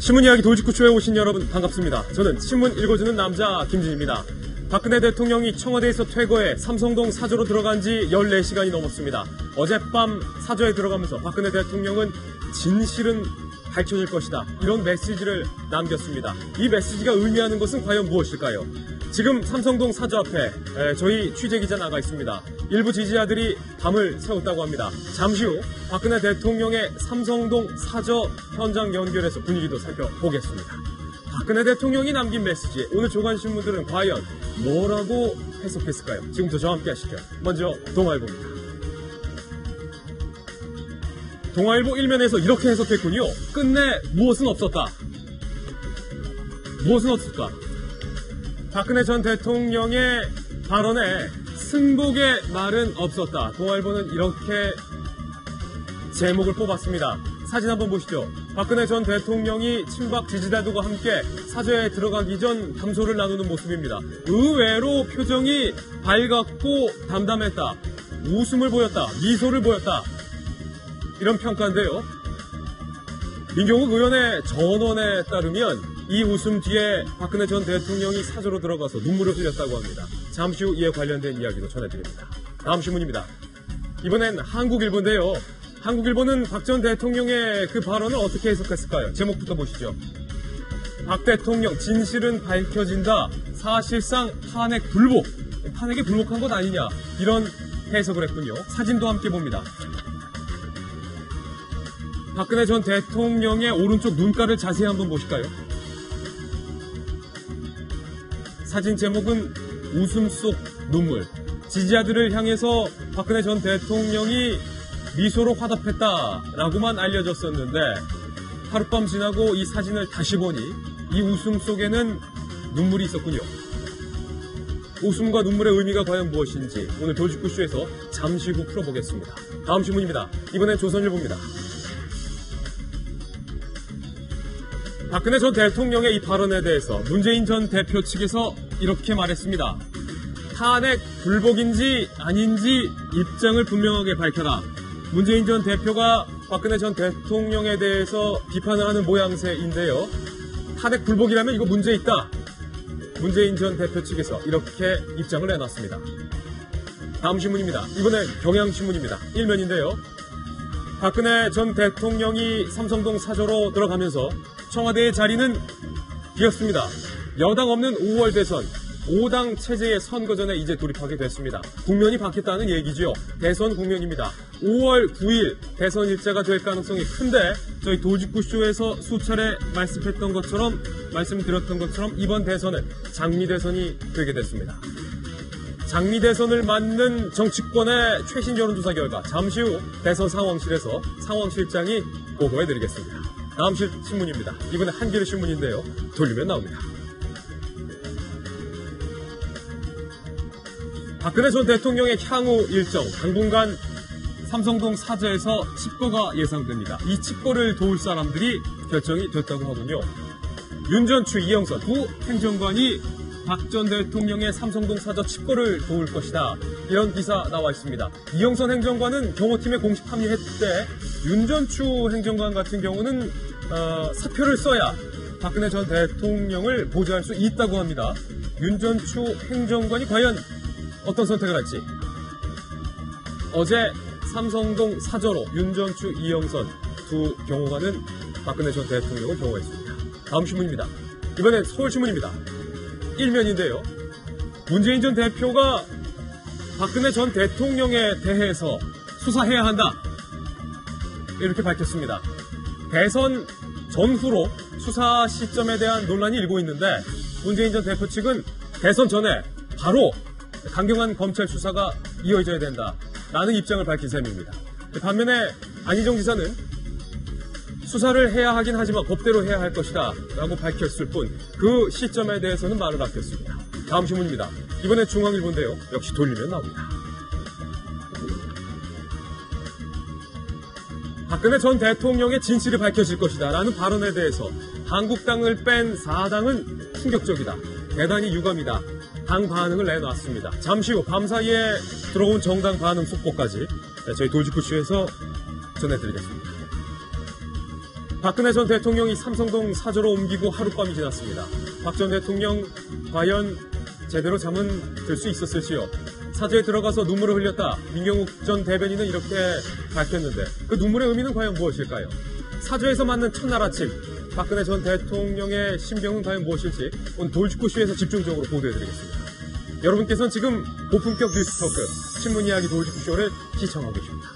신문 이야기 돌직구쇼에 오신 여러분 반갑습니다. 저는 신문 읽어주는 남자 김진입니다. 박근혜 대통령이 청와대에서 퇴거해 삼성동 사저로 들어간 지 14시간이 넘었습니다. 어젯밤 사저에 들어가면서 박근혜 대통령은 진실은 밝혀질 것이다, 이런 메시지를 남겼습니다. 이 메시지가 의미하는 것은 과연 무엇일까요? 지금 삼성동 사저 앞에 저희 취재기자 나가 있습니다. 일부 지지자들이 밤을 새웠다고 합니다. 잠시 후 박근혜 대통령의 삼성동 사저 현장 연결해서 분위기도 살펴보겠습니다. 박근혜 대통령이 남긴 메시지, 오늘 조간신문들은 과연 뭐라고 해석했을까요? 지금부터 저와 함께 하시죠. 먼저 동아일보입니다. 동아일보 일면에서 이렇게 해석했군요. 끝내 무엇은 없었다. 무엇은 없을까? 박근혜 전 대통령의 발언에 승복의 말은 없었다. 동아일보는 이렇게 제목을 뽑았습니다. 사진 한번 보시죠. 박근혜 전 대통령이 친박 지지자들과 함께 사저에 들어가기 전 담소를 나누는 모습입니다. 의외로 표정이 밝았고 담담했다. 웃음을 보였다. 미소를 보였다. 이런 평가인데요. 민경욱 의원의 전언에 따르면 이 웃음 뒤에 박근혜 전 대통령이 사저로 들어가서 눈물을 흘렸다고 합니다. 잠시 후 이에 관련된 이야기도 전해드립니다. 다음 신문입니다. 이번엔 한국일보인데요. 한국일보는 박 전 대통령의 그 발언을 어떻게 해석했을까요? 제목부터 보시죠. 박 대통령 진실은 밝혀진다. 사실상 탄핵 불복. 탄핵에 불복한 것 아니냐, 이런 해석을 했군요. 사진도 함께 봅니다. 박근혜 전 대통령의 오른쪽 눈가를 자세히 한번 보실까요? 사진 제목은 웃음 속 눈물. 지지자들을 향해서 박근혜 전 대통령이 미소로 화답했다라고만 알려졌었는데, 하룻밤 지나고 이 사진을 다시 보니 이 웃음 속에는 눈물이 있었군요. 웃음과 눈물의 의미가 과연 무엇인지 오늘 돌직구쇼에서 잠시 후 풀어보겠습니다. 다음 신문입니다. 이번엔 조선일보입니다. 박근혜 전 대통령의 이 발언에 대해서 문재인 전 대표 측에서 이렇게 말했습니다. 탄핵 불복인지 아닌지 입장을 분명하게 밝혀라. 문재인 전 대표가 박근혜 전 대통령에 대해서 비판을 하는 모양새인데요. 탄핵 불복이라면 이거 문제 있다. 문재인 전 대표 측에서 이렇게 입장을 내놨습니다. 다음 신문입니다. 이번엔 경향신문입니다. 일면인데요. 박근혜 전 대통령이 삼성동 사저로 들어가면서 청와대의 자리는 비었습니다. 여당 없는 5월 대선, 5당 체제의 선거전에 이제 돌입하게 됐습니다. 국면이 바뀌었다는 얘기죠. 대선 국면입니다. 5월 9일 대선 일자가 될 가능성이 큰데, 저희 돌직구쇼에서 수차례 말씀드렸던 것처럼 이번 대선은 장미 대선이 되게 됐습니다. 장미 대선을 맞는 정치권의 최신 여론조사 결과 잠시 후 대선 상황실에서 상황실장이 보고해드리겠습니다. 다음 신문입니다. 이번에 한겨레 신문인데요. 돌리면 나옵니다. 박근혜 전 대통령의 향후 일정, 당분간 삼성동 사저에서 칩거가 예상됩니다. 이 칩거를 도울 사람들이 결정이 됐다고 하군요. 윤전추, 이영선 두 행정관이 박 전 대통령의 삼성동 사저 칩거를 도울 것이다, 이런 기사 나와 있습니다. 이영선 행정관은 경호팀에 공식 합류했을, 윤전추 행정관 같은 경우는 사표를 써야 박근혜 전 대통령을 보좌할 수 있다고 합니다. 윤전추 행정관이 과연 어떤 선택을 할지. 어제 삼성동 사저로 윤전추, 이영선 두 경호관은 박근혜 전 대통령을 경호했습니다. 다음 신문입니다. 이번엔 서울신문입니다. 일면인데요. 문재인 전 대표가 박근혜 전 대통령에 대해서 수사해야 한다, 이렇게 밝혔습니다. 대선 전후로 수사 시점에 대한 논란이 일고 있는데, 문재인 전 대표 측은 대선 전에 바로 강경한 검찰 수사가 이어져야 된다라는 입장을 밝힌 셈입니다. 반면에 안희정 지사는 수사를 해야 하긴 하지만 법대로 해야 할 것이다 라고 밝혔을 뿐, 그 시점에 대해서는 말을 아꼈습니다. 다음 신문입니다. 이번엔 중앙일보인데요. 역시 돌리면 나옵니다. 박근혜 전 대통령의 진실이 밝혀질 것이다 라는 발언에 대해서 한국당을 뺀 4당은 충격적이다, 대단히 유감이다, 당 반응을 내놨습니다. 잠시 후 밤사이에 들어온 정당 반응 속보까지 저희 돌직구쇼에서 전해드리겠습니다. 박근혜 전 대통령이 삼성동 사저로 옮기고 하룻밤이 지났습니다. 박 전 대통령 과연 제대로 잠은 들 수 있었을지요? 사저에 들어가서 눈물을 흘렸다. 민경욱 전 대변인은 이렇게 밝혔는데 그 눈물의 의미는 과연 무엇일까요? 사저에서 맞는 첫날 아침 박근혜 전 대통령의 심경은 과연 무엇일지 오늘 돌직구쇼에서 집중적으로 보도해드리겠습니다. 여러분께서는 지금 고품격 뉴스 토크 신문 이야기 돌직구쇼를 시청하고 계십니다.